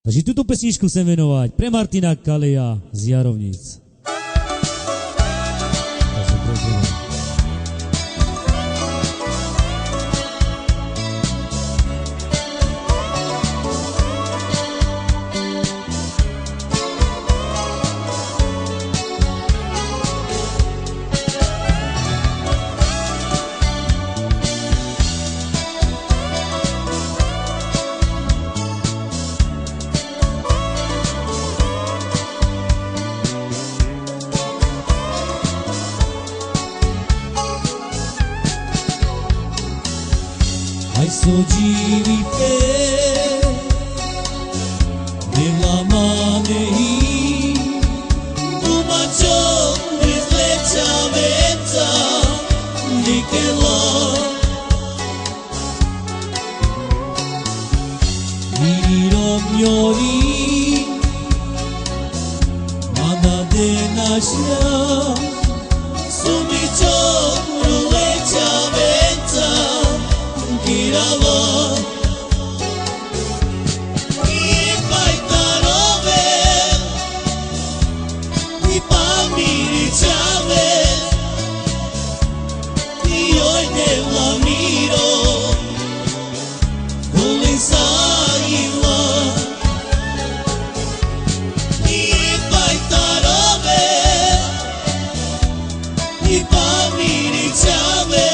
Takže tuto pesničku chcem venovať pre Martina Kaleja z Jarovníc. Ai sogivite nella mani una giorni slecciamenta di che la Miro miori mana de nascia sumicio slecciamenta Kirava I paitarove I pamiriciave Io nella miro con l'insaila I paitarove I pamiriciave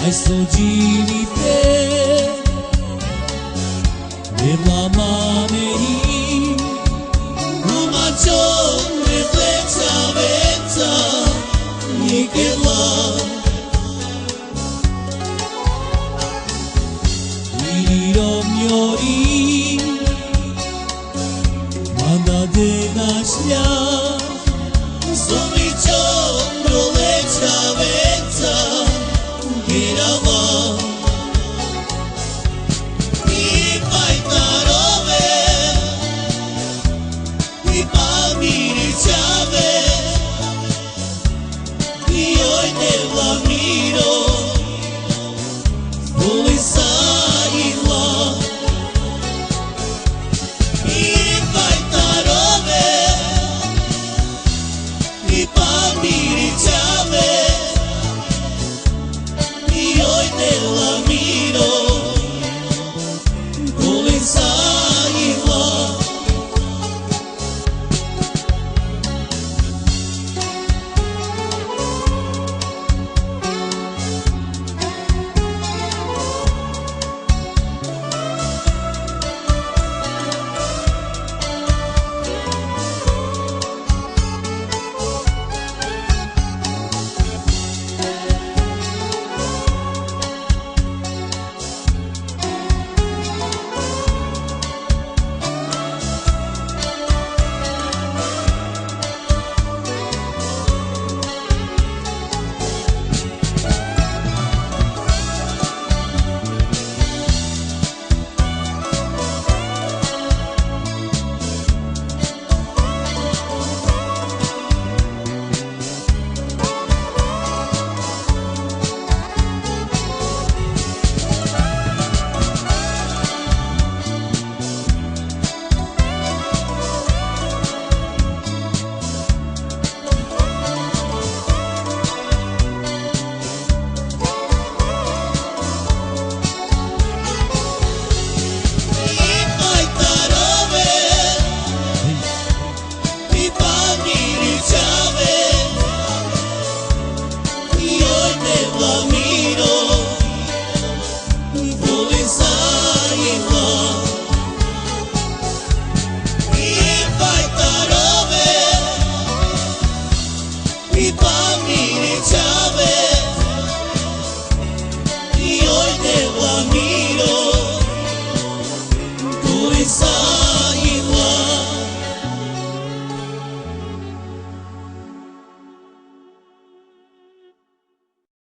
Ai sogivite nella mani una giorni flecciamenta di che la Miro miori Manda de nascia